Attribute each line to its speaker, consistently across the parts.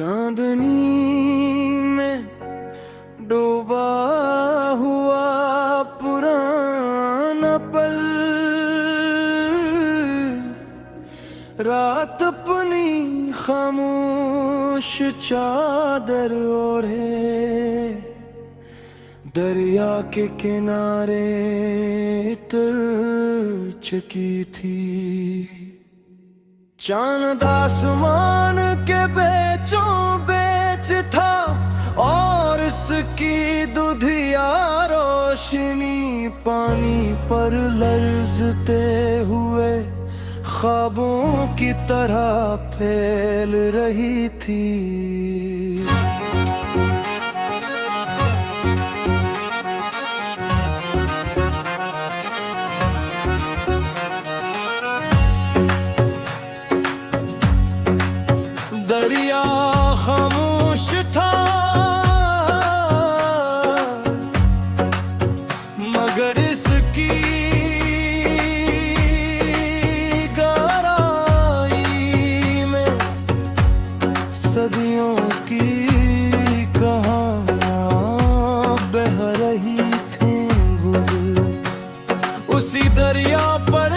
Speaker 1: चांदनी में डूबा हुआ पुराना पल, रात अपनी खामोश चादर ओढ़े दरिया के किनारे तर चकी थी। चांद आसमान के बेचों बेच था और इसकी दुधिया रोशनी पानी पर लर्जते हुए ख्वाबों की तरह फैल रही थी। दरिया खामोश था मगर इसकी गहराई में सदियों की कहानियां बह रही थी। उसी दरिया पर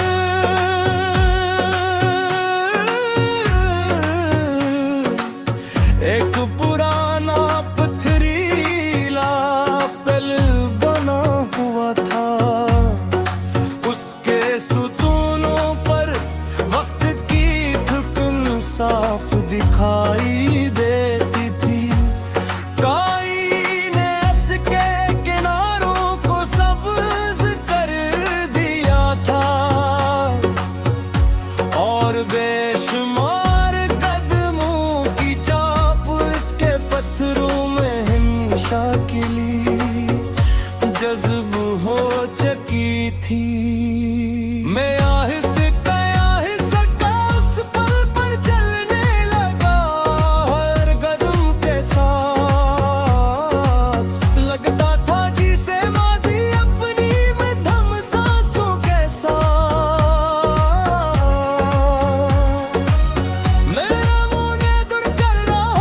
Speaker 1: एक पुराना पथरीला पल बना हुआ था। उसके सुतूनों पर वक्त की धुकन साफ दिखाई देती थी। काई ने इसके किनारों को सब्ज कर दिया था और बेशुमार पत्थरों में हमेशा के लिए जज्ब हो चकी थी। मैं आहिस्ता उस पल पर चलने लगा, हर कदम के साथ लगता था जिसे माजी अपनी में थम सांसों के साथ। मेरा मुंह दूर कर रहा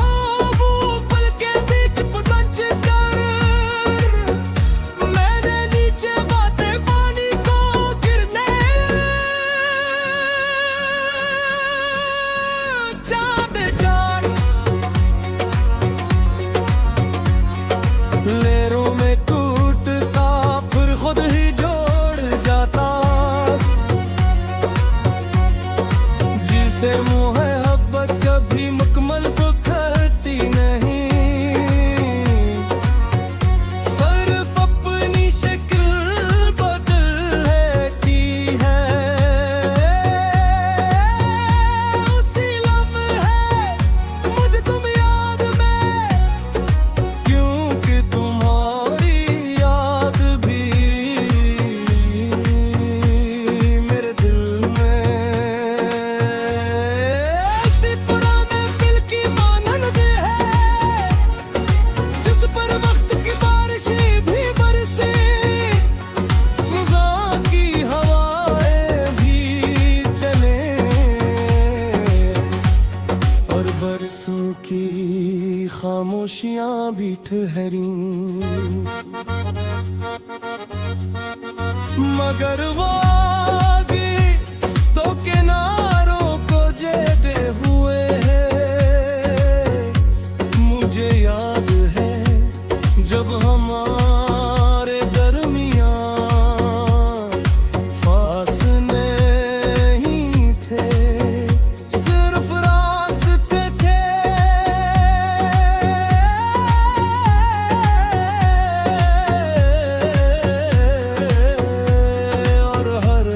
Speaker 1: लहरों में टूटता फिर खुद ही जोड़ जाता। जिसे मोहब्बत कभी मुकम्मल तो करती नहीं, सिर्फ अपनी शक्ल बदल की है। उसी लम्हे मुझे तुम याद में, क्योंकि तुम्हारी याद भी मेरे दिल में ऐसी पुराने दिल की मानंद है जिस पर वक्त की बारिशें भी बरसे, फिजा की हवाएं भी चले और बरसों की खामोशियां भी ठहरी। मगर वो आगे तो किनारों को जेते हुए है। मुझे याद है जब हमारे दरमियां फासले ही थे, सिर्फ रास्ते थे। और हर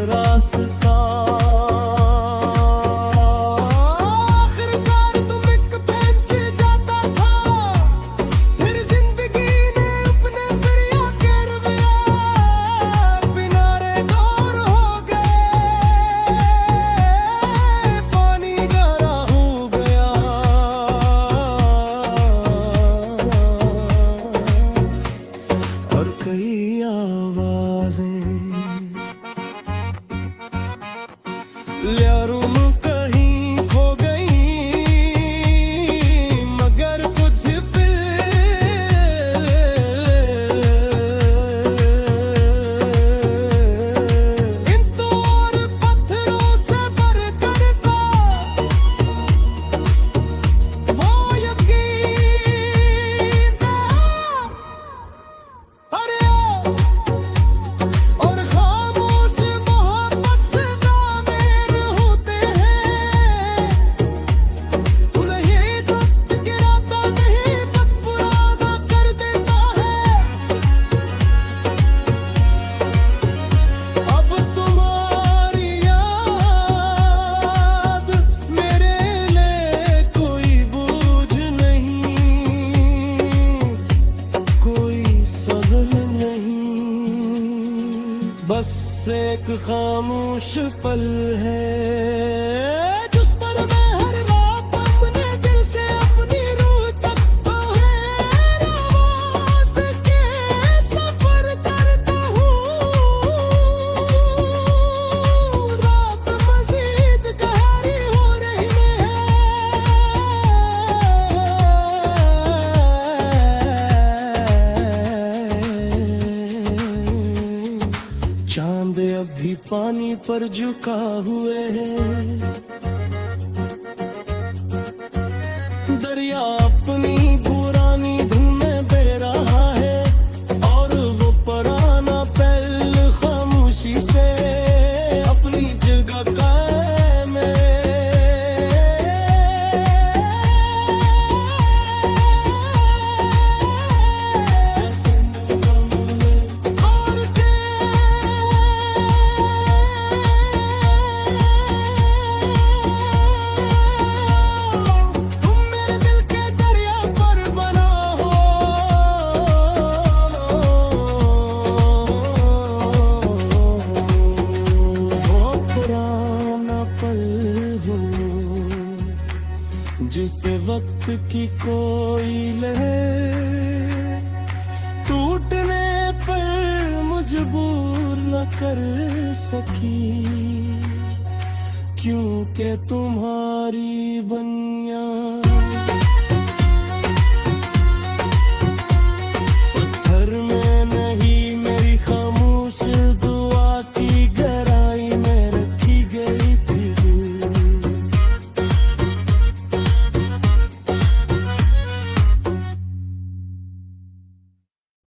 Speaker 1: खामोश पल है जिस पर मैं हर रात अपने दिल से अपनी रूह तक आवाज के सफर करता हूँ। रात मजीद गहरी हो रही है। चांद अभी पानी पर झुका हुए है, दरिया अपनी पुरानी धुन में बह रहा है और वो पुराना पल खामोशी से अपनी जगह कायम है। और तुम मेरे दिल के दरिया पर बना हो, वो पुराना पल हो जिसे वक्त की कोई लहर टूटने पर मजबूर न कर सकी, क्योंकि तुम्हारी बनिया